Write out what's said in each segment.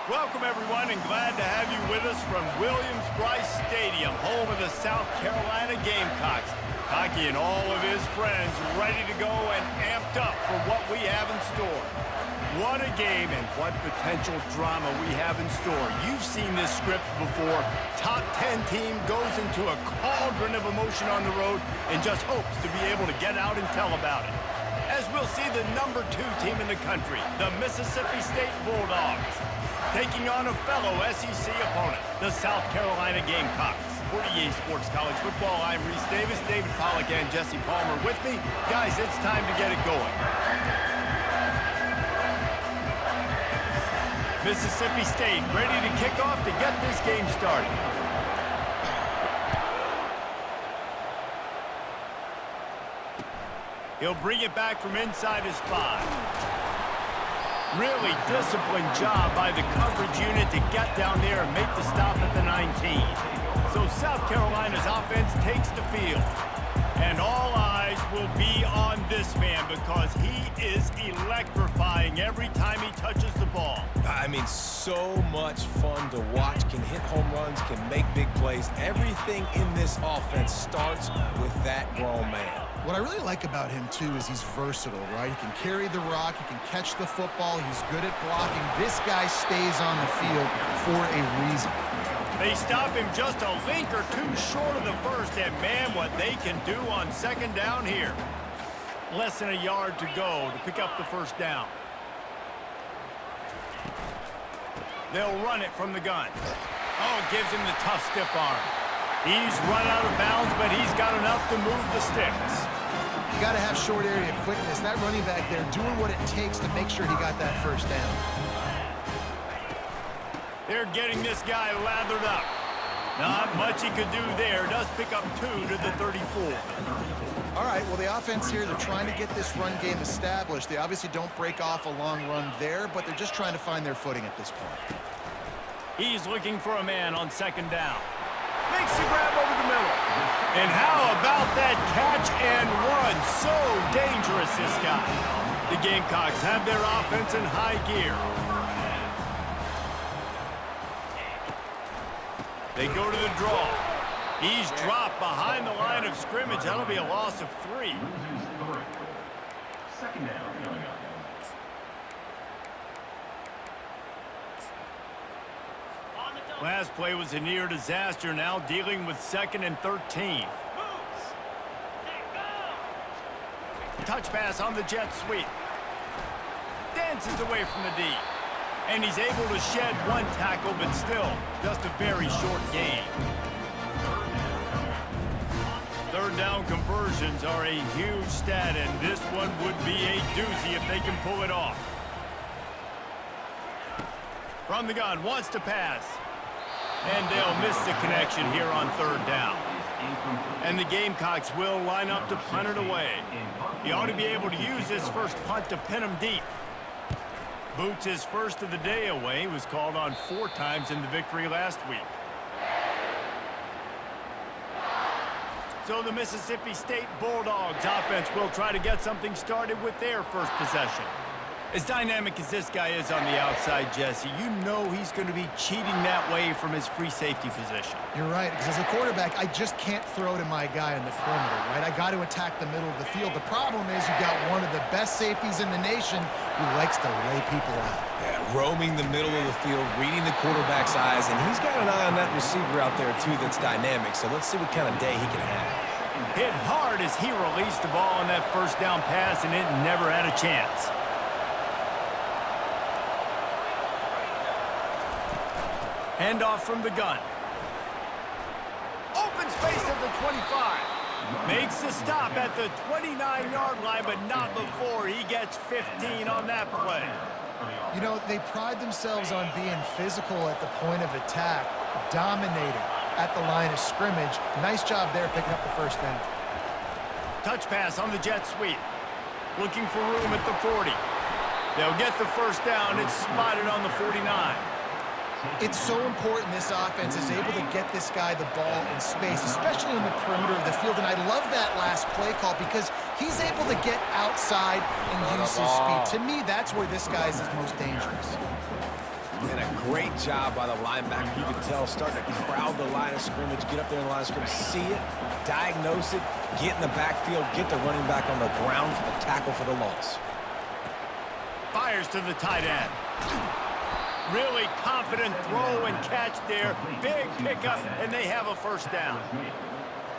Welcome, everyone, and glad to have you with us from Williams-Brice Stadium, home of the South Carolina Gamecocks. Hockey and all of his friends ready to go and amped up for what we have in store. What a game and what potential drama we have in store. You've seen this script before. Top 10 team goes into a cauldron of emotion on the road and just hopes to be able to get out and tell about it. As we'll see the #2 team in the country, the Mississippi State Bulldogs, taking on a fellow SEC opponent, the South Carolina Gamecocks. For EA Sports College Football, I'm Reese Davis, David Pollack, and Jesse Palmer with me. Guys, it's time to get it going. Mississippi State ready to kick off to get this game started. He'll bring it back from inside his 5. Really disciplined job by the coverage unit to get down there and make the stop at the 19. So South Carolina's offense takes the field. And all eyes will be on this man because he is electrifying every time he touches the ball. I mean, so much fun to watch. Can hit home runs, can make big plays. Everything in this offense starts with that grown man. What I really like about him, too, is he's versatile, right? He can carry the rock, he can catch the football, he's good at blocking. This guy stays on the field for a reason. They stop him just a link or two short of the first, and man, what they can do on second down here. Less than a yard to go to pick up the first down. They'll run it from the gun. Oh, gives him the tough stiff arm. He's run out of bounds, but he's got enough to move the sticks. You got to have short area quickness. That running back there doing what it takes to make sure he got that first down. They're getting this guy lathered up. Not much he could do there. Does pick up 2 to the 34. All right, well, the offense here, they're trying to get this run game established. They obviously don't break off a long run there, but they're just trying to find their footing at this point. He's looking for a man on second down. Makes the grab over the middle. And how about that catch and run? So dangerous, this guy. The Gamecocks have their offense in high gear. They go to the draw. He's dropped behind the line of scrimmage. That'll be a loss of 3. Second down. Last play was a near disaster, now dealing with 2nd and 13. Touch pass on the jet sweep. Dances away from the D. And he's able to shed 1 tackle, but still just a very short gain. Third down conversions are a huge stat, and this one would be a doozy if they can pull it off. From the gun, wants to pass. And they'll miss the connection here on third down. And the Gamecocks will line up to punt it away. He ought to be able to use this first punt to pin him deep. Boots his first of the day away. He was called on 4 times in the victory last week. So the Mississippi State Bulldogs offense will try to get something started with their first possession. As dynamic as this guy is on the outside, Jesse, you know he's going to be cheating that way from his free safety position. You're right, because as a quarterback, I just can't throw to my guy on the perimeter, right? I got to attack the middle of the field. The problem is you got one of the best safeties in the nation who likes to lay people out. Yeah, roaming the middle of the field, reading the quarterback's eyes, and he's got an eye on that receiver out there, too, that's dynamic. So let's see what kind of day he can have. Hit hard as he released the ball on that first down pass, and it never had a chance. Handoff from the gun. Open space at the 25. Makes the stop at the 29-yard line, but not before he gets 15 on that play. You know, they pride themselves on being physical at the point of attack, dominating at the line of scrimmage. Nice job there picking up the first down. Touch pass on the jet sweep. Looking for room at the 40. They'll get the first down. It's spotted on the 49. It's so important this offense is able to get this guy the ball in space, especially in the perimeter of the field. And I love that last play call because he's able to get outside and use his speed. To me, that's where this guy is most dangerous. And a great job by the linebacker. You can tell, starting to crowd the line of scrimmage, get up there in the line of scrimmage, see it, diagnose it, get in the backfield, get the running back on the ground for the tackle for the loss. Fires to the tight end. Really confident throw and catch there. Big pickup, and they have a first down.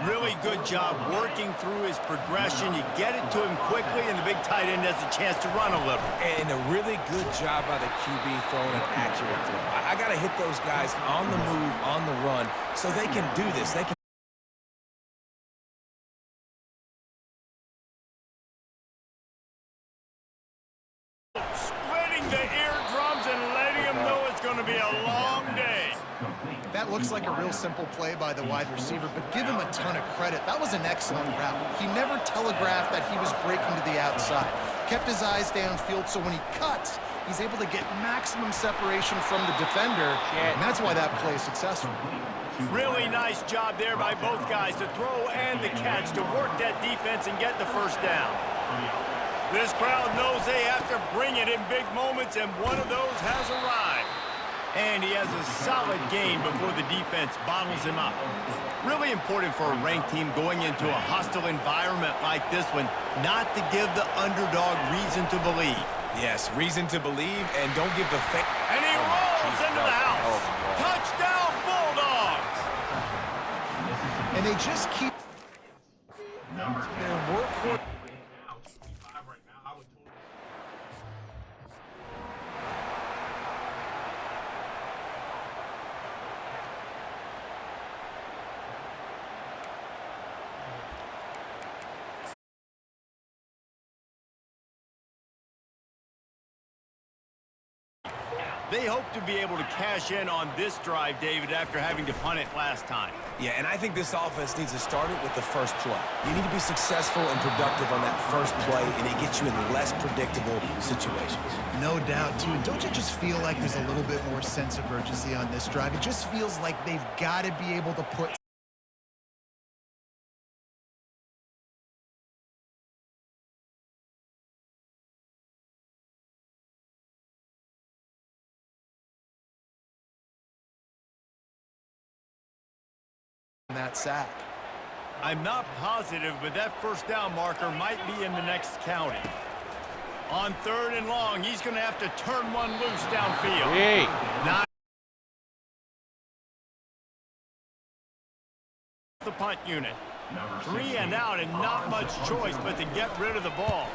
Really good job working through his progression. You get it to him quickly, and the big tight end has a chance to run a little. And a really good job by the QB throwing an accurate throw. I got to hit those guys on the move, on the run, so they can do this. They can. Splitting the eardrums and letting him know it's going to be a long day. That looks like a real simple play by the wide receiver, but give him a ton of credit. That was an excellent route. He never telegraphed that he was breaking to the outside. Kept his eyes downfield, so when he cuts, he's able to get maximum separation from the defender, and that's why that play is successful. Really nice job there by both guys to throw and the catch to work that defense and get the first down. This crowd knows they have to bring it in big moments, and one of those has arrived. And he has a solid game before the defense bottles him up. Really important for a ranked team going into a hostile environment like this one, not to give the underdog reason to believe. Yes, reason to believe, and don't give the fake. And he rolls into the house. Touchdown, Bulldogs! And they just keep their work for. They hope to be able to cash in on this drive, David, after having to punt it last time. Yeah, and I think this offense needs to start it with the first play. You need to be successful and productive on that first play, and it gets you in less predictable situations. No doubt, too. Don't you just feel like there's a little bit more sense of urgency on this drive? It just feels like they've got to be able to put that sack. I'm not positive, but that first down marker might be in the next county. On 3rd and long, he's going to have to turn one loose downfield. Hey. Not the punt unit. 3 and out and not much choice but to get rid of the ball.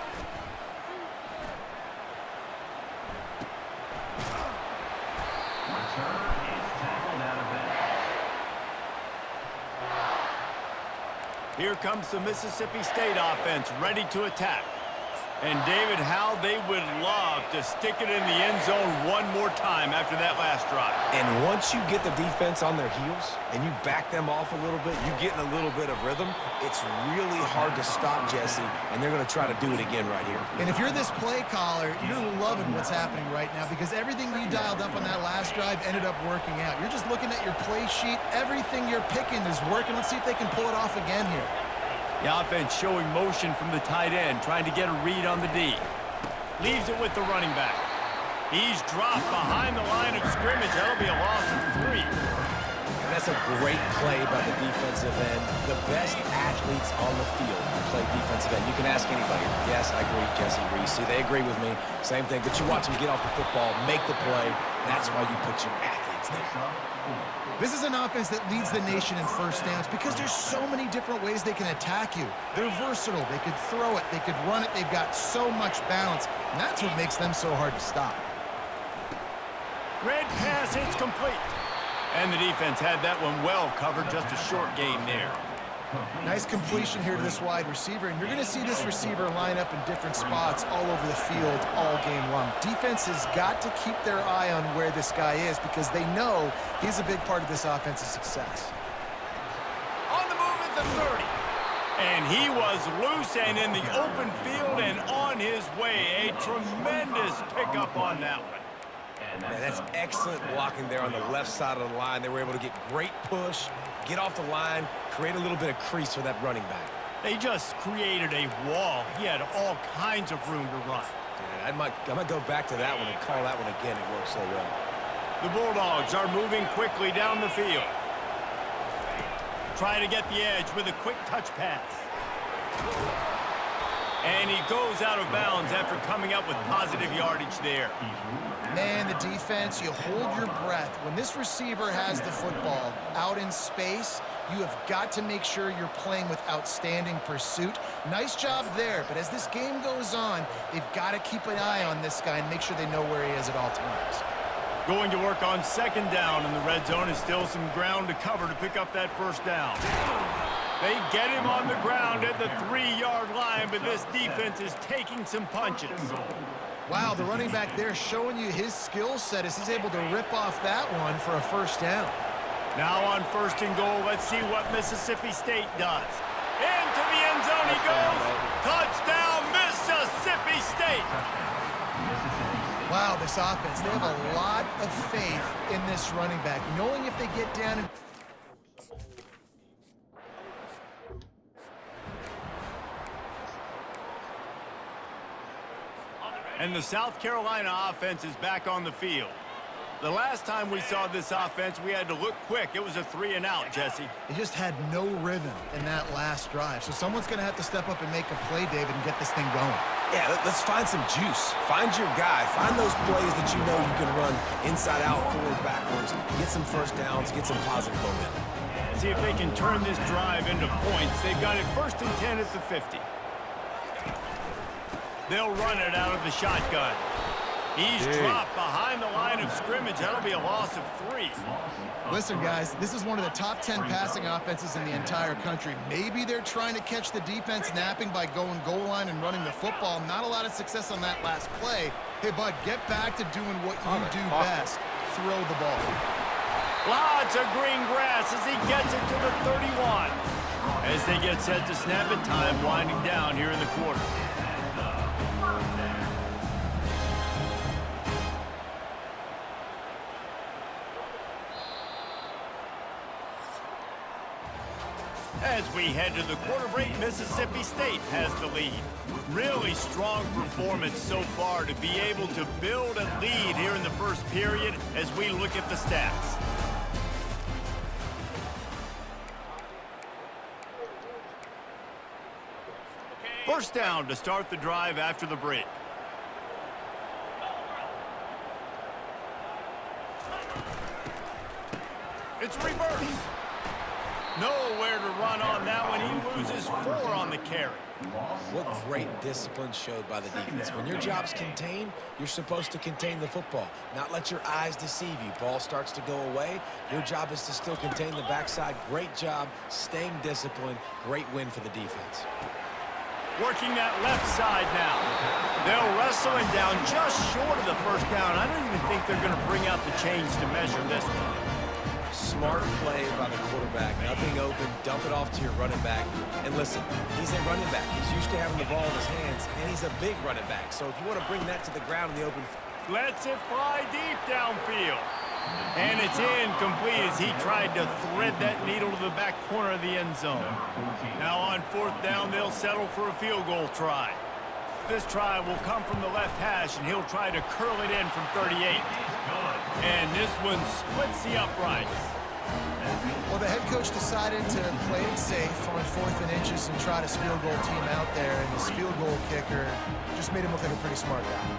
Here comes the Mississippi State offense ready to attack. And David, how they would love to stick it in the end zone one more time after that last drive. And once you get the defense on their heels and you back them off a little bit, you get in a little bit of rhythm, it's really hard to stop, Jesse, and they're going to try to do it again right here. And if you're this play caller, you're loving what's happening right now because everything you dialed up on that last drive ended up working out. You're just looking at your play sheet. Everything you're picking is working. Let's see if they can pull it off again here. The offense showing motion from the tight end, trying to get a read on the D. Leaves it with the running back. He's dropped behind the line of scrimmage. That'll be a loss of 3. And that's a great play by the defensive end. The best athletes on the field play defensive end. You can ask anybody. Yes, I agree, Jesse Reese. They agree with me. Same thing. But you watch them get off the football, make the play. That's why you put your athletes there. This is an offense that leads the nation in first downs because there's so many different ways they can attack you. They're versatile. They could throw it. They could run it. They've got so much balance, and that's what makes them so hard to stop. Red pass, it's complete. And the defense had that one well covered, just a short gain there. Nice completion here to this wide receiver, and you're going to see this receiver line up in different spots all over the field all game long. Defense has got to keep their eye on where this guy is because they know he's a big part of this offense's success. On the move at the 30. And he was loose and in the open field and on his way. A tremendous pickup on that one. Man, that's excellent blocking there on the left side of the line. They were able to get great push, get off the line, create a little bit of crease for that running back. They just created a wall. He had all kinds of room to run. Yeah, I might go back to that one and call that one again. It worked so well. The Bulldogs are moving quickly down the field. Trying to get the edge with a quick touch pass. And he goes out of bounds after coming up with positive yardage there. Man, the defense, you hold your breath. When this receiver has the football out in space, you have got to make sure you're playing with outstanding pursuit. Nice job there, but as this game goes on, they've got to keep an eye on this guy and make sure they know where he is at all times. Going to work on second down in the red zone is still some ground to cover to pick up that first down. They get him on the ground at the 3-yard line, but this defense is taking some punches. Wow, the running back there showing you his skill set as he's able to rip off that one for a first down. Now on first and goal, let's see what Mississippi State does. Into the end zone he goes. Touchdown, Mississippi State. Wow, this offense, they have a lot of faith in this running back, knowing if they get down and And the South Carolina offense is back on the field. The last time we saw this offense, we had to look quick. It was a 3-and-out, Jesse. they just had no rhythm in that last drive. So someone's going to have to step up and make a play, David, and get this thing going. Yeah, let's find some juice. Find your guy. Find those plays that you know you can run inside out, forward, backwards. Get some first downs, get some positive momentum. See if they can turn this drive into points. They've got it 1st and 10 at the 50. They'll run it out of the shotgun. He's dropped behind the line of scrimmage. That'll be a loss of 3. Listen, guys, this is one of the top 10 passing offenses in the entire country. Maybe they're trying to catch the defense napping by going goal line and running the football. Not a lot of success on that last play. Hey, bud, get back to doing what you do best. Throw the ball. Lots of green grass as he gets it to the 31. As they get set to snap it, time winding down here in the quarter. As we head to the quarter break, Mississippi State has the lead. Really strong performance so far to be able to build a lead here in the first period as we look at the stats. First down to start the drive after the break. It's reverse. Nowhere to run on that one. He loses 4 on the carry. What great discipline showed by the defense. When your job's contained, you're supposed to contain the football, not let your eyes deceive you. Ball starts to go away. Your job is to still contain the backside. Great job, staying disciplined. Great win for the defense. Working that left side now. They'll wrestle him down just short of the first down. I don't even think they're going to bring out the chains to measure this one. Smart play by the quarterback. Nothing open. Dump it off to your running back. And listen, he's a running back. He's used to having the ball in his hands, and he's a big running back. So if you want to bring that to the ground in the open... Lets it fly deep downfield. And it's incomplete as he tried to thread that needle to the back corner of the end zone. Now on 4th down, they'll settle for a field goal try. This try will come from the left hash, and he'll try to curl it in from 38. And this one splits the uprights. Well, the head coach decided to play it safe on 4th and inches and try to field goal team out there, and this field goal kicker just made him look like a pretty smart guy.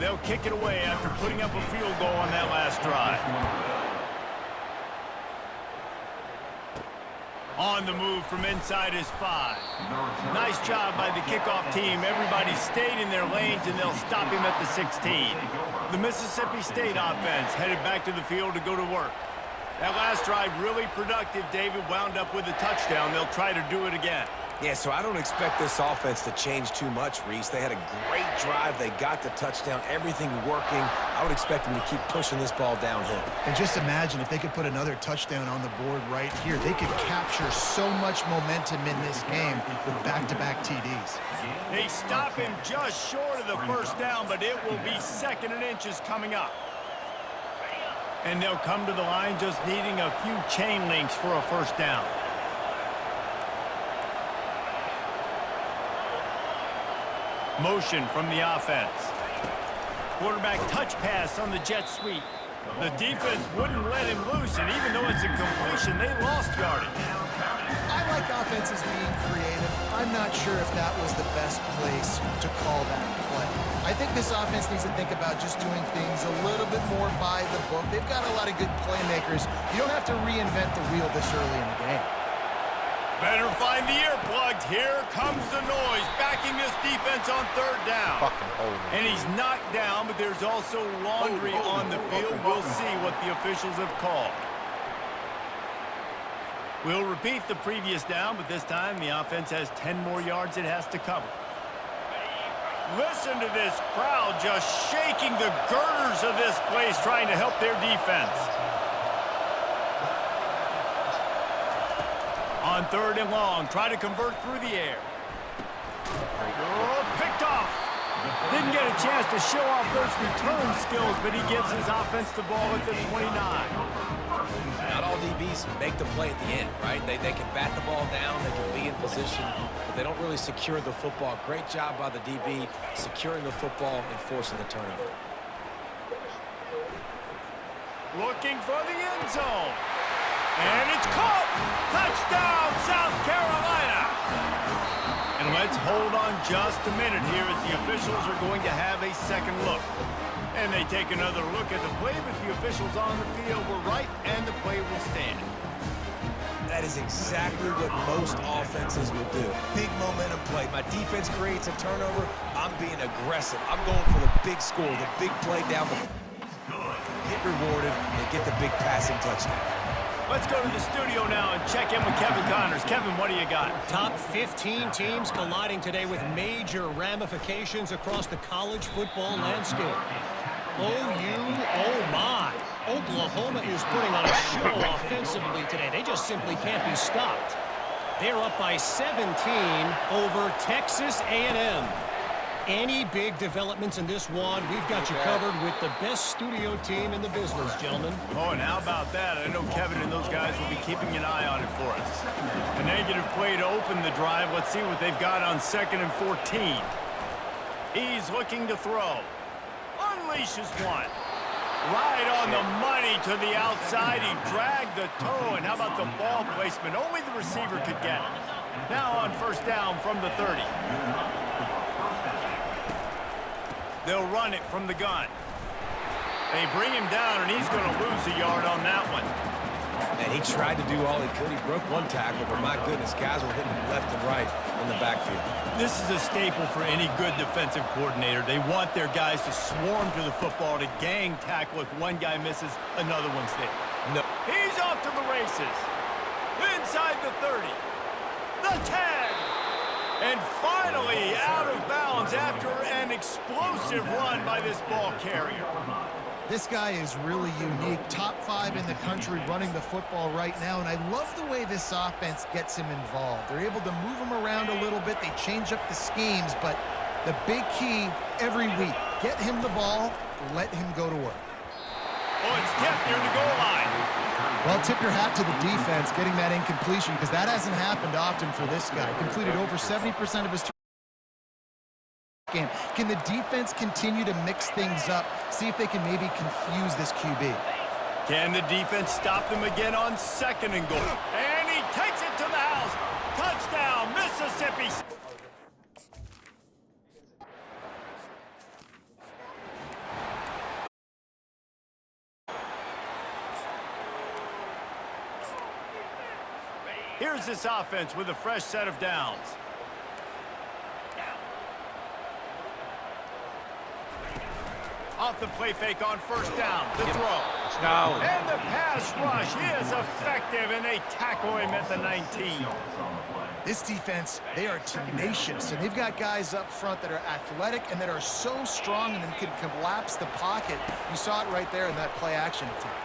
They'll kick it away after putting up a field goal on that last drive. On the move from inside his 5. Nice job by the kickoff team. Everybody stayed in their lanes, and they'll stop him at the 16. The Mississippi State offense headed back to the field to go to work. That last drive really productive. David wound up with a touchdown. They'll try to do it again. Yeah, so I don't expect this offense to change too much, Reese. They had a great drive. They got the touchdown. Everything working. I would expect them to keep pushing this ball downhill. And just imagine if they could put another touchdown on the board right here. They could capture so much momentum in this game with back-to-back TDs. They stop him just short of the first down, but it will be 2nd and inches coming up. And they'll come to the line just needing a few chain links for a first down. Motion from the offense. Quarterback touch pass on the jet sweep. The defense wouldn't let him loose, and even though it's a completion, they lost yardage. I like offenses being creative. I'm not sure if that was the best place to call that play. I think this offense needs to think about just doing things a little bit more by the book. They've got a lot of good playmakers. You don't have to reinvent the wheel this early in the game. Better find the earplugs. Here comes the noise, backing this defense on 3rd down. And he's knocked down, but there's also laundry on the field. We'll see what the officials have called. We'll repeat the previous down, but this time the offense has 10 more yards it has to cover. Listen to this crowd just shaking the girders of this place, trying to help their defense. On 3rd and long, try to convert through the air. Oh, picked off. Didn't get a chance to show off those return skills, but he gives his offense the ball at the 29. Not all DBs make the play at the end, right? They can bat the ball down, they can be in position, but they don't really secure the football. Great job by the DB securing the football and forcing the turnover. Looking for the end zone. And it's caught! Touchdown, South Carolina! And let's hold on just a minute here as the officials are going to have a second look. And they take another look at the play, but the officials on the field were right, and the play will stand. That is exactly what most offenses will do. Big momentum play. My defense creates a turnover. I'm being aggressive. I'm going for the big score, the big play down the get rewarded and get the big passing touchdown. Let's go to the studio now and check in with Kevin Connors. Kevin, what do you got? Top 15 teams colliding today with major ramifications across the college football landscape. Oh my. Oklahoma is putting on a show offensively today. They just simply can't be stopped. They're up by 17 over Texas A&M. Any big developments in this one, we've got you covered with the best studio team in the business, gentlemen. Oh, and how about that? I know Kevin and those guys will be keeping an eye on it for us. A negative play to open the drive. Let's see what they've got on 2nd and 14. He's looking to throw. Unleashes one. Right on the money to the outside. He dragged the toe, and how about the ball placement? Only the receiver could get it. Now on 1st down from the 30. They'll run it from the gun. They bring him down, and he's going to lose a yard on that one. And he tried to do all he could. He broke one tackle, but my goodness, guys were hitting him left and right in the backfield. This is a staple for any good defensive coordinator. They want their guys to swarm to the football, to gang tackle. If one guy misses, another one's there. No. He's off to the races. Inside the 30. The 10. And finally out of bounds after an explosive run by this ball carrier. This guy is really unique. Top 5 in the country running the football right now, and I love the way this offense gets him involved. They're able to move him around a little bit. They change up the schemes, but the big key every week, get him the ball, let him go to work. Oh, it's tipped near the goal line. Well, tip your hat to the defense getting that incompletion, because that hasn't happened often for this guy. Completed over 70% of his game. Can the defense continue to mix things up? See if they can maybe confuse this QB. Can the defense stop them again on 2nd and goal? And he takes it to the house. Touchdown, Mississippi. Here's this offense with a fresh set of downs. Off the play fake on first down. The throw. Let's go. And the pass rush is effective, and they tackle him at the 19. This defense, they are tenacious, and they've got guys up front that are athletic and that are so strong and then can collapse the pocket. You saw it right there in that play-action attempt.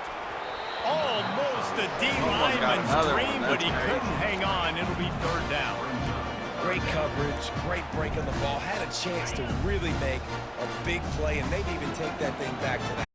Almost a D lineman's dream, but he couldn't hang on. It'll be third down. Great coverage, great break on the ball. Had a chance to really make a big play and maybe even take that thing back to that.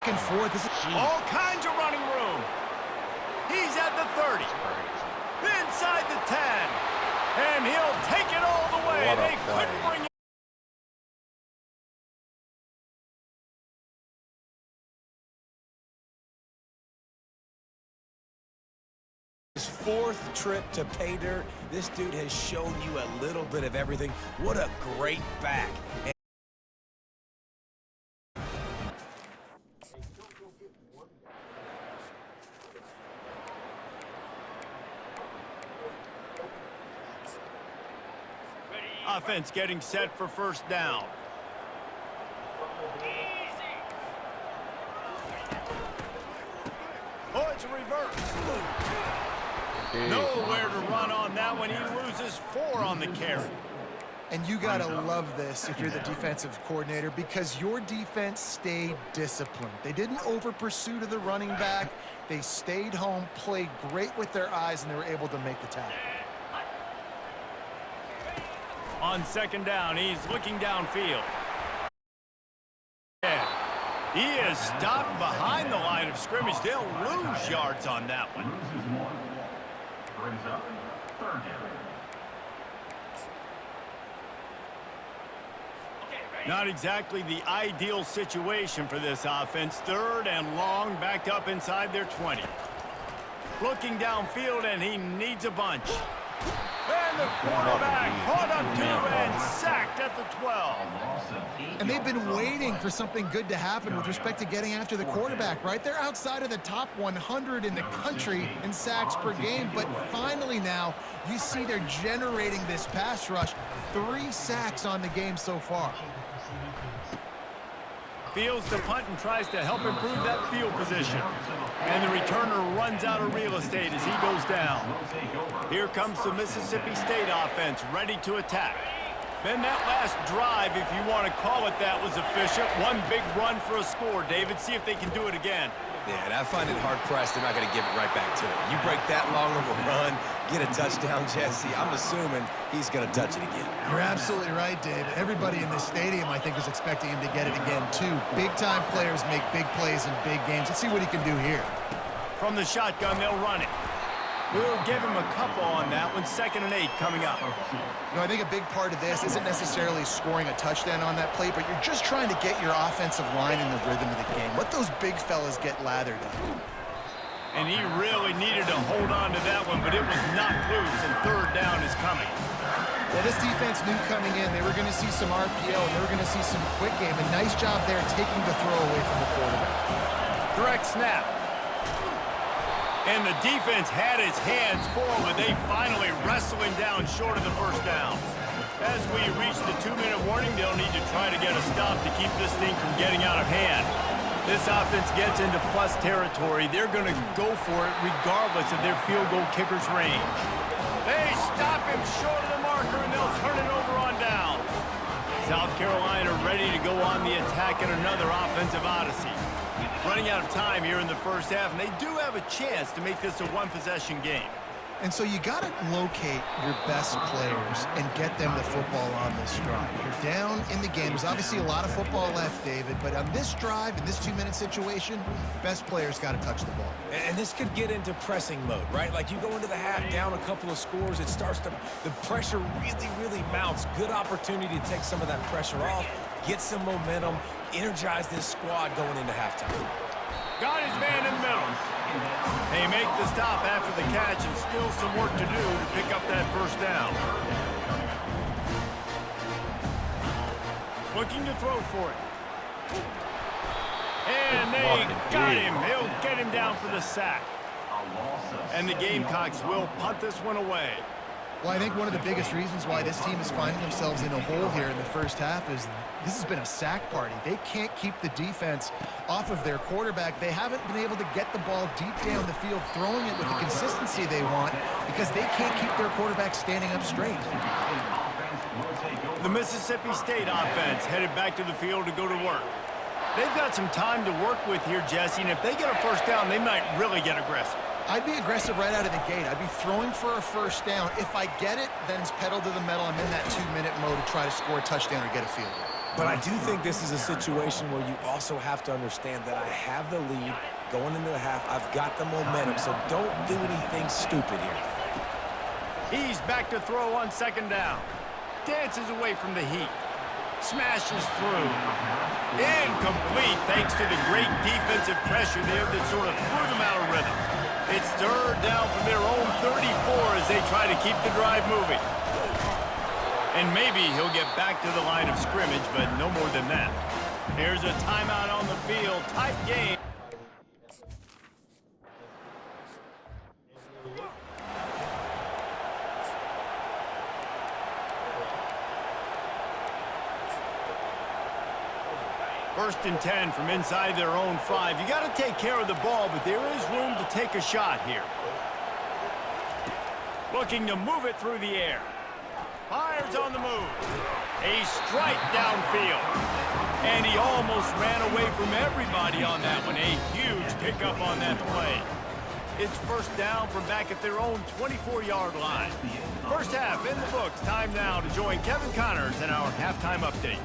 And forth. This is all kinds of running room. He's at the 30. Inside the 10. And he'll take it all the way. What a They play. couldn't bring it. His fourth trip to pay dirt. This dude has shown you a little bit of everything. What a great back. Offense getting set for first down. Oh, it's a reverse. Nowhere to run on that one. He loses 4 on the carry. And you got to love this if you're the defensive coordinator, because your defense stayed disciplined. They didn't over-pursue to the running back. They stayed home, played great with their eyes, and they were able to make the tackle. On second down, he's looking downfield. He is stopped behind the line of scrimmage. They'll lose yards on that one. Not exactly the ideal situation for this offense. Third and long, backed up inside their 20. Looking downfield, and he needs a bunch. And the quarterback caught up to and sacked at the 12. And they've been waiting for something good to happen with respect to getting after the quarterback, right? They're outside of the top 100 in the country in sacks per game, but finally now you see they're generating this pass rush. 3 sacks on the game so far. Fields the punt and tries to help improve that field position. And the returner runs out of real estate as he goes down. Here comes the Mississippi State offense ready to attack. Then that last drive, if you want to call it that, was efficient. One big run for a score, David. See if they can do it again. Yeah, and I find it hard-pressed they're not going to give it right back to him. You break that long of a run, get a touchdown, Jesse, I'm assuming he's going to touch it again. You're absolutely right, David. Everybody in this stadium, I think, is expecting him to get it again, too. Big-time players make big plays in big games. Let's see what he can do here. From the shotgun, they'll run it. We'll give him a couple on that one. 2nd and 8 coming up. You know, I think a big part of this isn't necessarily scoring a touchdown on that play, but you're just trying to get your offensive line in the rhythm of the game. Let those big fellas get lathered up. And he really needed to hold on to that one, but it was knocked loose, and 3rd down is coming. Well, this defense knew coming in they were going to see some RPO, and they were going to see some quick game. A nice job there taking the throw away from the quarterback. Direct snap. And the defense had his hands full, but they finally wrestle him down short of the first down. As we reach the 2-minute warning, they'll need to try to get a stop to keep this thing from getting out of hand. This offense gets into plus territory. They're going to go for it regardless of their field goal kicker's range. They stop him short of the marker, and they'll turn it over on down. South Carolina ready to go on the attack in another offensive odyssey. Running out of time here in the first half, and they do have a chance to make this a one-possession game. And so you got to locate your best players and get them the football on this drive. You're down in the game. There's obviously a lot of football left, David, but on this drive, in this 2-minute situation, best players got to touch the ball. And this could get into pressing mode, right? Like you go into the half down a couple of scores, it starts to, the pressure really mounts. Good opportunity to take some of that pressure off, get some momentum, energize this squad going into halftime. Got his man in the middle. They make the stop after the catch, and still some work to do to pick up that first down. Looking to throw for it. And they got him. He'll get him down for the sack. And the Gamecocks will punt this one away. Well, I think one of the biggest reasons why this team is finding themselves in a hole here in the first half is this has been a sack party. They can't keep the defense off of their quarterback. They haven't been able to get the ball deep down the field, throwing it with the consistency they want because they can't keep their quarterback standing up straight. The Mississippi State offense headed back to the field to go to work. They've got some time to work with here, Jesse, and if they get a first down, they might really get aggressive. I'd be aggressive right out of the gate. I'd be throwing for a first down. If I get it, then it's pedal to the metal. I'm in that 2-minute mode to try to score a touchdown or get a field goal. But I do think this is a situation where you also have to understand that I have the lead going into the half. I've got the momentum, so don't do anything stupid here. He's back to throw on second down. Dances away from the heat. Smashes through. Incomplete thanks to the great defensive pressure there that sort of threw them out of rhythm. It's third down from their own 34 as they try to keep the drive moving. And maybe he'll get back to the line of scrimmage, but no more than that. Here's a timeout on the field. Tight game. First and 10 from inside their own 5. You got to take care of the ball, but there is room to take a shot here. Looking to move it through the air. Fires on the move. A strike downfield. And he almost ran away from everybody on that one. A huge pickup on that play. It's first down from back at their own 24-yard line. First half in the books. Time now to join Kevin Connors in our halftime update.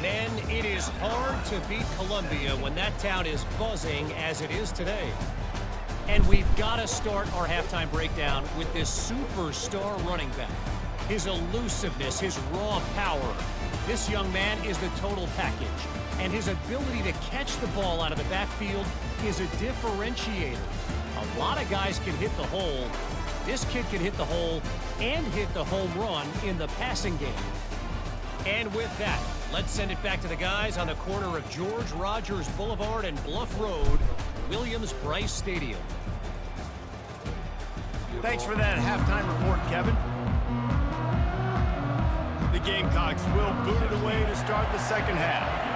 Men, it is hard to beat Columbia when that town is buzzing as it is today. And we've got to start our halftime breakdown with this superstar running back. His elusiveness, his raw power. This young man is the total package. And his ability to catch the ball out of the backfield is a differentiator. A lot of guys can hit the hole. This kid can hit the hole and hit the home run in the passing game. And with that, let's send it back to the guys on the corner of George Rogers Boulevard and Bluff Road, Williams-Brice Stadium. Thanks for that halftime report, Kevin. The Gamecocks will boot it away to start the second half.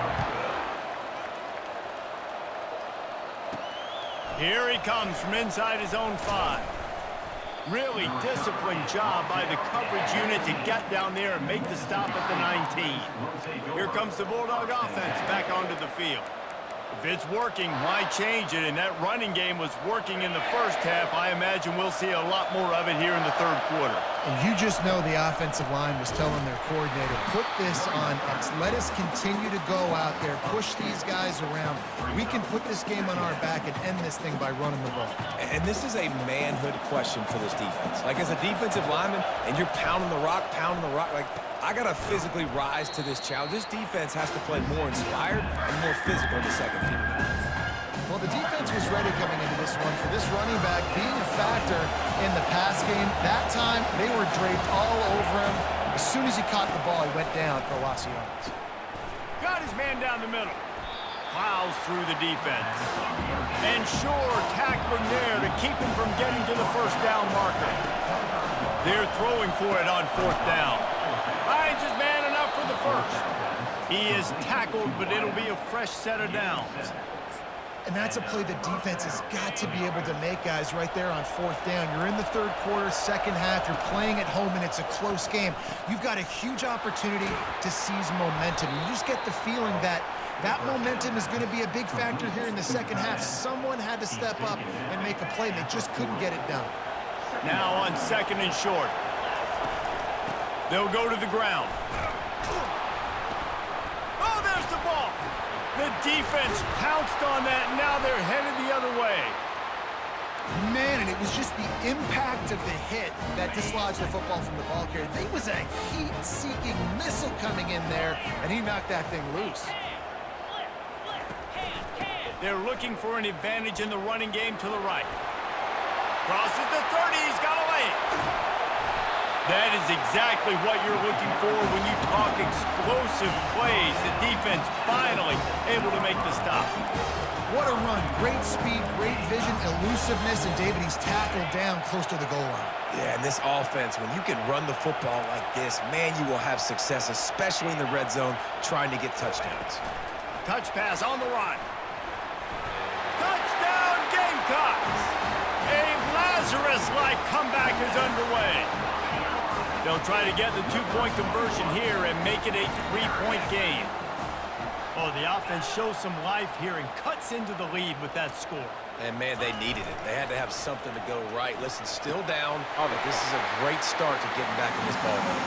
Here he comes from inside his own 5. Really disciplined job by the coverage unit to get down there and make the stop at the 19. Here comes the Bulldog offense back onto the field. If it's working, why change it? And that running game was working in the first half. I imagine we'll see a lot more of it here in the third quarter. And you just know the offensive line was telling their coordinator, put this on us. Let us continue to go out there, push these guys around. We can put this game on our back and end this thing by running the ball. And this is a manhood question for this defense. Like, as a defensive lineman, and you're pounding the rock, like, I got to physically rise to this challenge. This defense has to play more inspired and more physical in the second half. Well, the defense was ready coming into this one for this running back being a factor in the pass game. That time, they were draped all over him. As soon as he caught the ball, he went down for a loss of yards. Got his man down the middle. Plows through the defense. And sure, tackling there to keep him from getting to the first down marker. They're throwing for it on fourth down. Finds his man enough for the first. He is tackled, but it'll be a fresh set of downs. And that's a play the defense has got to be able to make, guys, right there on fourth down. You're in the third quarter, second half. You're playing at home, and it's a close game. You've got a huge opportunity to seize momentum. You just get the feeling that That momentum is going to be a big factor here in the second half. Someone had to step up and make a play, and they just couldn't get it done. Now on 2nd and short. They'll go to the ground. Oh, there's the ball. The defense pounced on that, and now they're headed the other way. Man, and it was just the impact of the hit that dislodged the football from the ball carrier. There was a heat-seeking missile coming in there, and he knocked that thing loose. They're looking for an advantage in the running game to the right. Crosses the 30, he's got away. That is exactly what you're looking for when you talk explosive plays. The defense finally able to make the stop. What a run. Great speed, great vision, elusiveness, and David, he's tackled down close to the goal line. Yeah, and this offense, when you can run the football like this, man, you will have success, especially in the red zone, trying to get touchdowns. Touch pass on the run. Touchdown, Gamecocks! A Lazarus-like comeback is underway. They'll try to get the two-point conversion here and make it a three-point game. Oh, the offense shows some life here and cuts into the lead with that score. And, man, they needed it. They had to have something to go right. Listen, still down. Oh, but this is a great start to getting back in this ball game.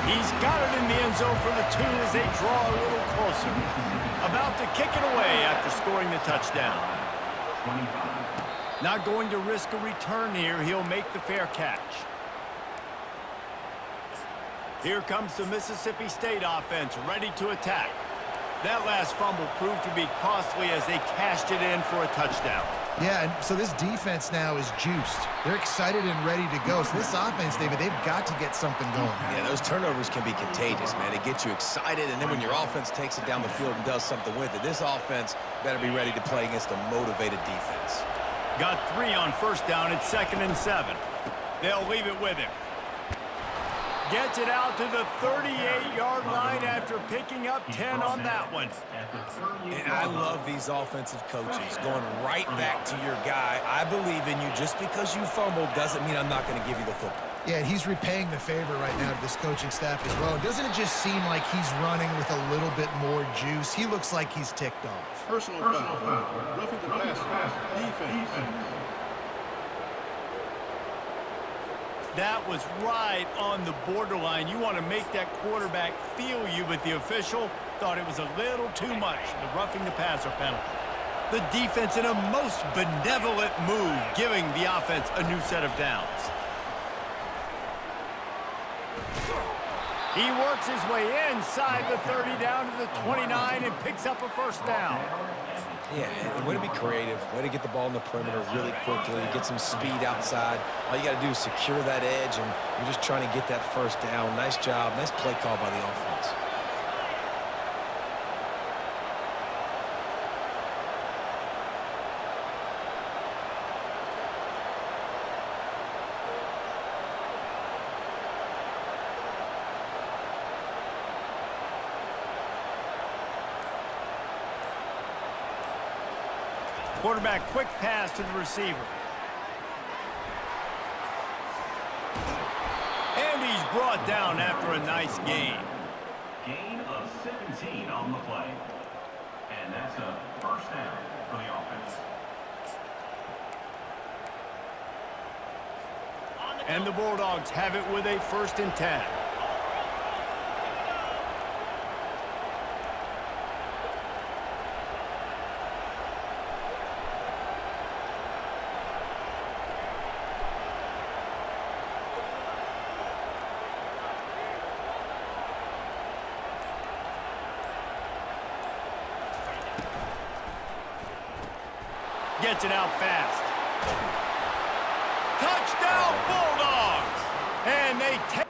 He's got it in the end zone for the 2 as they draw a little closer. About to kick it away after scoring the touchdown. Not going to risk a return here. He'll make the fair catch. Here comes the Mississippi State offense ready to attack. That last fumble proved to be costly as they cashed it in for a touchdown. Yeah, and so this defense now is juiced. They're excited and ready to go. So this offense, David, they've got to get something going. Yeah, those turnovers can be contagious, man. It gets you excited, and then when your offense takes it down the field and does something with it, this offense better be ready to play against a motivated defense. Got 3 on 1st down at 2nd and 7. They'll leave it with him. Gets it out to the 38-yard line after picking up 10 on that one. And I love these offensive coaches going right back to your guy. I believe in you. Just because you fumbled doesn't mean I'm not going to give you the football. Yeah, and he's repaying the favor right now to this coaching staff as well. Doesn't it just seem like he's running with a little bit more juice? He looks like he's ticked off. Personal foul. Roughing the passer. Defense. That was right on the borderline. You want to make that quarterback feel you, but the official thought it was a little too much, the roughing the passer penalty. The defense in a most benevolent move, giving the offense a new set of downs. He works his way inside the 30 down to the 29 and picks up a 1st down. Yeah, and way to be creative, way to get the ball in the perimeter really quickly, get some speed outside. All you got to do is secure that edge, and you're just trying to get that 1st down. Nice job, nice play call by the offense. Quarterback quick pass to the receiver. And he's brought down after a nice gain. Gain of 17 on the play. And that's a 1st down for the offense. And the Bulldogs have it with a 1st and 10. Gets it out fast. Touchdown, Bulldogs! And they take...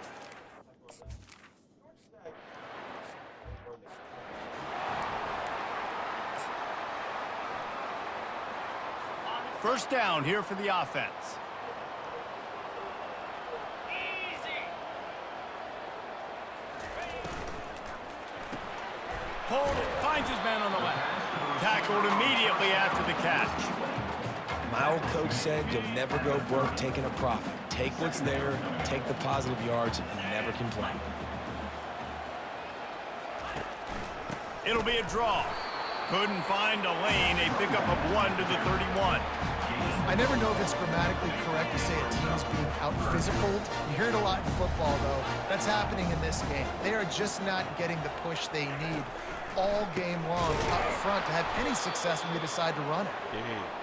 First down here for the offense. Hold it, finds his man on the left. Tackled immediately after the catch. My old coach said you'll never go broke taking a profit. Take what's there, take the positive yards, and never complain. It'll be a draw. Couldn't find a lane. A pickup of 1 to the 31. I never know if it's grammatically correct to say a team is being out-physicaled. You hear it a lot in football, though. That's happening in this game. They are just not getting the push they need all game long up front to have any success when they decide to run it.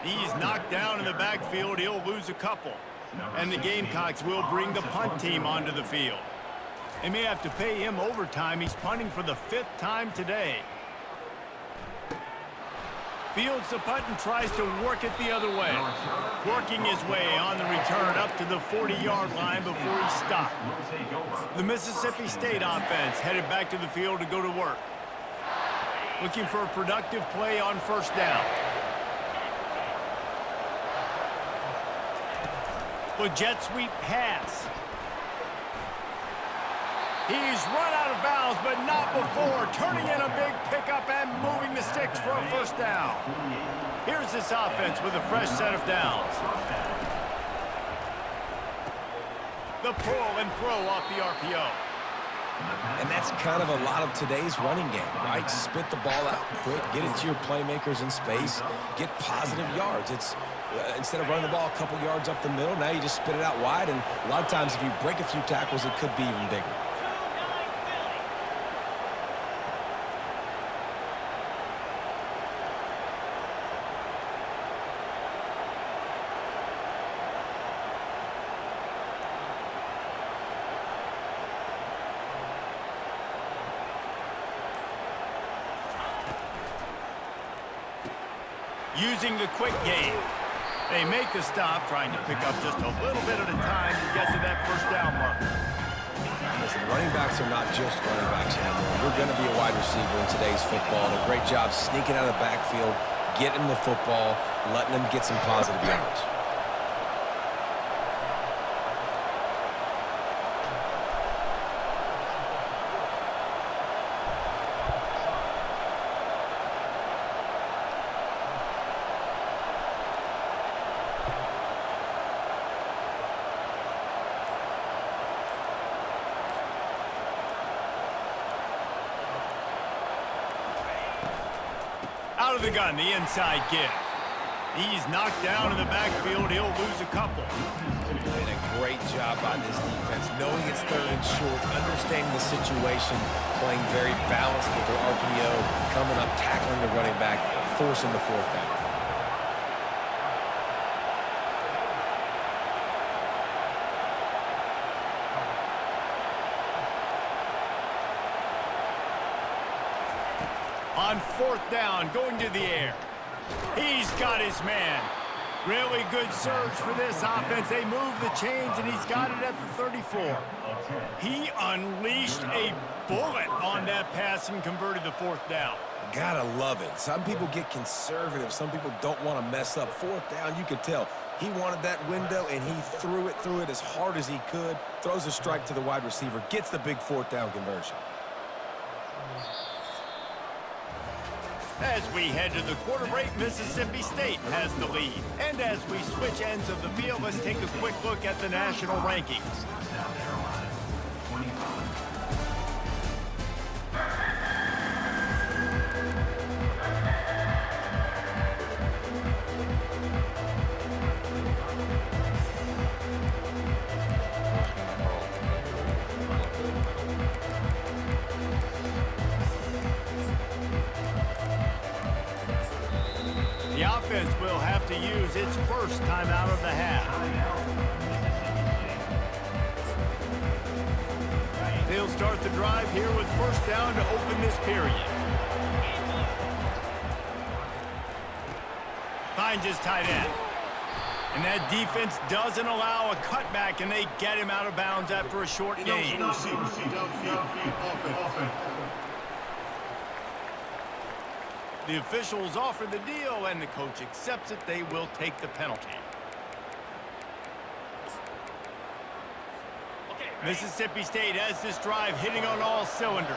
He's knocked down in the backfield. He'll lose a couple. And the Gamecocks will bring the punt team onto the field. They may have to pay him overtime. He's punting for the 5th time today. Fields the punt and tries to work it the other way. Working his way on the return up to the 40-yard line before he stopped. The Mississippi State offense headed back to the field to go to work. Looking for a productive play on first down. A jet sweep pass. He's run out of bounds, but not before turning in a big pickup and moving the sticks for a first down. Here's this offense with a fresh set of downs. The pull and throw off the RPO. And that's kind of a lot of today's running game, right? Spit the ball out quick, get it to your playmakers in space, get positive yards. It's instead of running the ball a couple yards up the middle, now you just spit it out wide, and a lot of times if you break a few tackles, it could be even bigger. Using the quick game. They make the stop, trying to pick up just a little bit at a time to get to that first down marker. Listen, running backs are not just running backs anymore. You're going to be a wide receiver in today's football. And a great job sneaking out of the backfield, getting the football, letting them get some positive yards. Out of the gun, the inside give. He's knocked down in the backfield. He'll lose a couple. And a great job by this defense, knowing it's 3rd and short, understanding the situation, playing very balanced with their RPO, coming up, tackling the running back, forcing the 4th down. On 4th down, going to the air. He's got his man. Really good surge for this offense. They move the chains, and he's got it at the 34. He unleashed a bullet on that pass and converted the 4th down. Gotta love it. Some people get conservative. Some people don't want to mess up. 4th down, you could tell. He wanted that window, and he threw it as hard as he could. Throws a strike to the wide receiver. Gets the big 4th down conversion. As we head to the quarter break, Mississippi State has the lead. And as we switch ends of the field, let's take a quick look at the national rankings. The offense will have to use its first timeout of the half. They'll start the drive here with first down to open this period. Finds his tight end. And that defense doesn't allow a cutback, and they get him out of bounds after a short gain. The officials offer the deal, and the coach accepts it. They will take the penalty. Mississippi State has this drive hitting on all cylinders.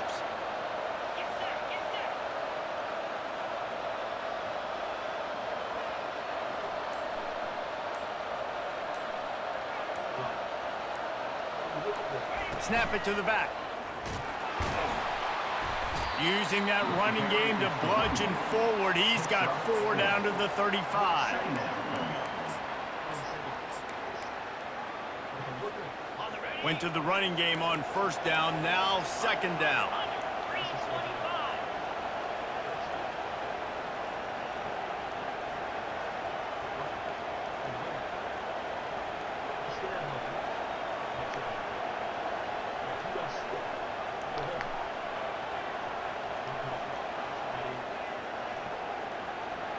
Snap it to the back. Using that running game to bludgeon forward. He's got 4 down to the 35. Went to the running game on first down, now second down.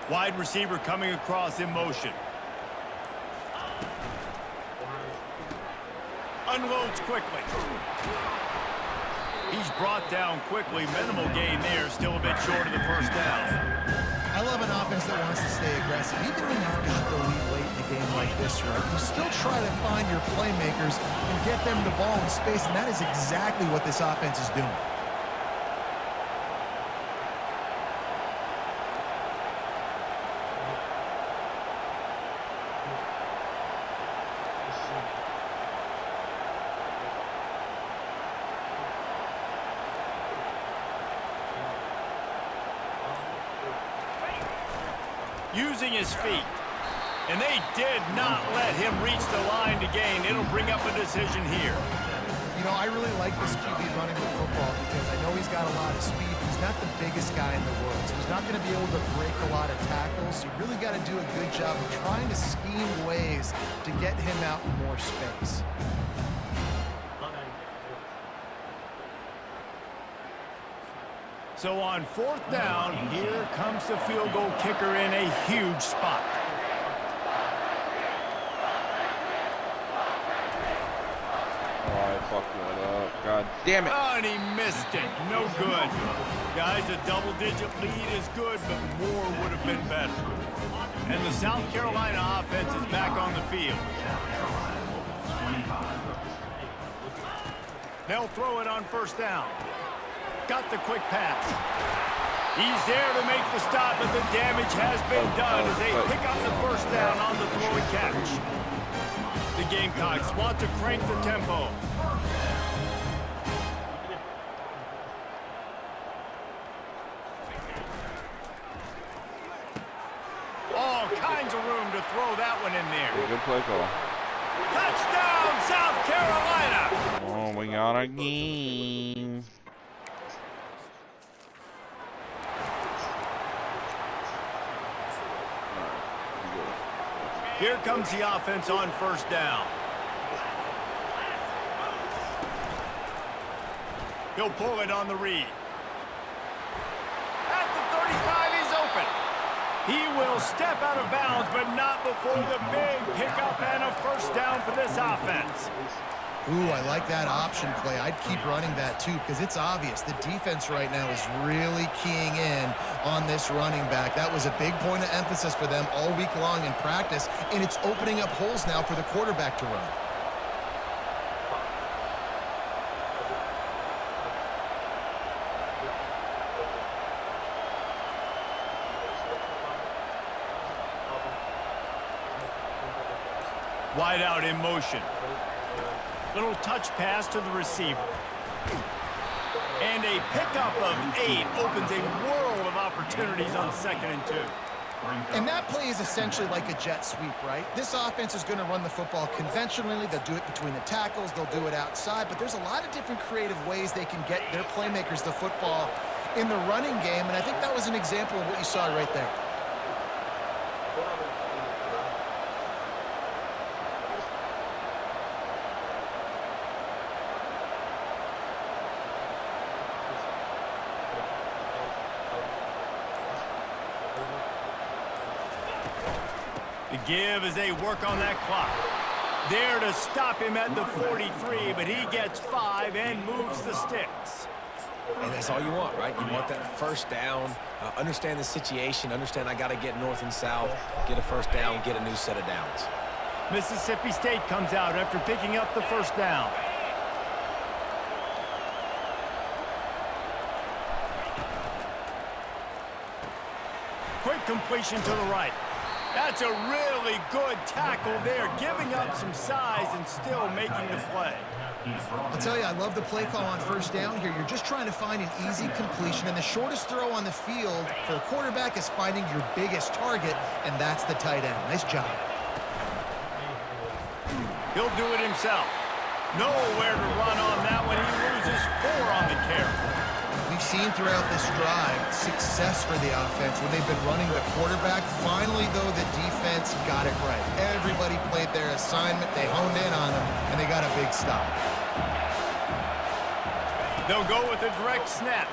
Wide receiver coming across in motion. Unloads quickly. He's brought down quickly. Minimal gain there. Still a bit short of the first down. I love an offense that wants to stay aggressive. Even when you've got the lead late in a game like this, right, you still try to find your playmakers and get them the ball in space, and that is exactly what this offense is doing. Using his feet. And they did not let him reach the line to gain. It'll bring up a decision here. You know, I really like this QB running the football because I know he's got a lot of speed. He's not the biggest guy in the world, so he's not going to be able to break a lot of tackles. You really got to do a good job of trying to scheme ways to get him out in more space. So on fourth down, here comes the field goal kicker in a huge spot. Oh, I fucked that up. God damn it. Oh, and he missed it. No good. Guys, a double-digit lead is good, but more would have been better. And the South Carolina offense is back on the field. They'll throw it on first down. Got the quick pass. He's there to make the stop, but the damage has been done as they pick up the first down on the throw and catch. The Gamecocks want to crank the tempo. All kinds of room to throw that one in there. Good play call. Touchdown, South Carolina! Oh, we got a game. Here comes the offense on first down. He'll pull it on the read. At the 35, he's open. He will step out of bounds, but not before the big pickup and a first down for this offense. Ooh, I like that option play. I'd keep running that too because it's obvious the defense right now is really keying in on this running back. That was a big point of emphasis for them all week long in practice, and it's opening up holes now for the quarterback to run. Wide out in motion. Little touch pass to the receiver. And a pickup of 8 opens a world of opportunities on 2nd and 2. And that play is essentially like a jet sweep, right? This offense is going to run the football conventionally. They'll do it between the tackles. They'll do it outside. But there's a lot of different creative ways they can get their playmakers the football in the running game. And I think that was an example of what you saw right there. The give as they work on that clock. There to stop him at the 43, but he gets 5 and moves the sticks. And that's all you want, right? You want that first down, understand the situation, understand I got to get north and south, get a first down, get a new set of downs. Mississippi State comes out after picking up the first down. Quick completion to the right. That's a really good tackle there, giving up some size and still making the play. I'll tell you, I love the play call on first down here. You're just trying to find an easy completion, and the shortest throw on the field for the quarterback is finding your biggest target, and that's the tight end. Nice job. He'll do it himself. Nowhere to run on that one. He loses 4 on the carry. We've seen throughout this drive success for the offense when they've been running the quarterback. Finally, though, the defense got it right. Everybody played their assignment. They honed in on them, and they got a big stop. They'll go with a direct snap.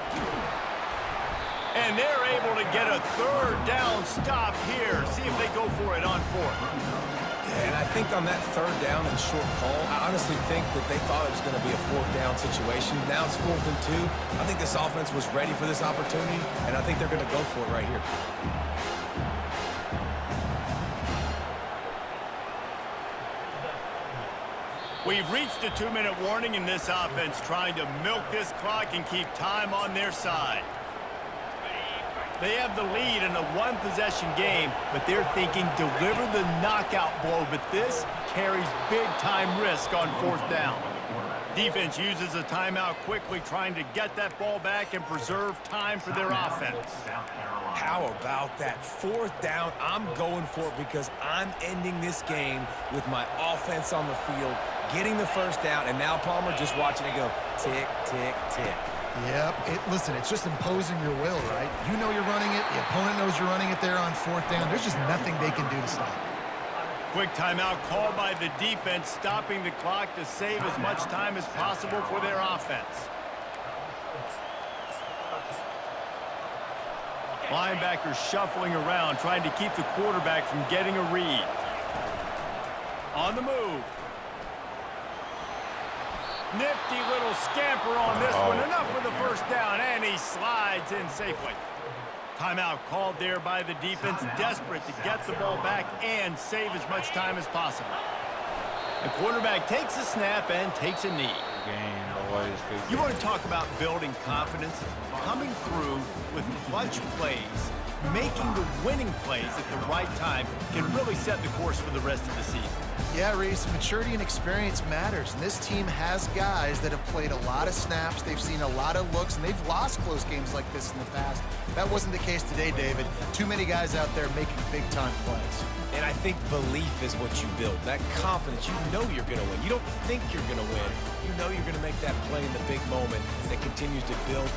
And they're able to get a 3rd down stop here. See if they go for it on 4th. And I think on that 3rd down and short call, I honestly think that they thought it was going to be a 4th down situation. Now it's 4th and 2. I think this offense was ready for this opportunity, and I think they're going to go for it right here. We've reached a 2-minute warning in this offense, trying to milk this clock and keep time on their side. They have the lead in a 1-possession game, but they're thinking deliver the knockout blow, but this carries big-time risk on 4th down. Defense uses a timeout quickly, trying to get that ball back and preserve time for their offense. How about that 4th down? I'm going for it because I'm ending this game with my offense on the field, getting the 1st down, and now Palmer just watching it go tick, tick, tick. Yep. Listen, it's just imposing your will, right? You know you're running it. The opponent knows you're running it there on 4th down. There's just nothing they can do to stop it. Quick timeout called by the defense, stopping the clock to save as much time as possible for their offense. Linebackers shuffling around, trying to keep the quarterback from getting a read. On the move. Nifty little scamper on this one. Enough for the 1st down, and he slides in safely. Timeout called there by the defense, desperate to get the ball back and save as much time as possible. The quarterback takes a snap and takes a knee. You want to talk about building confidence? Coming through with clutch plays, making the winning plays at the right time can really set the course for the rest of the season. Yeah, Reese, maturity and experience matters. And this team has guys that have played a lot of snaps. They've seen a lot of looks, and they've lost close games like this in the past. That wasn't the case today, David. Too many guys out there making big-time plays. And I think belief is what you build. That confidence, you know you're going to win. You don't think you're going to win. You know you're going to make that play in the big moment that continues to build.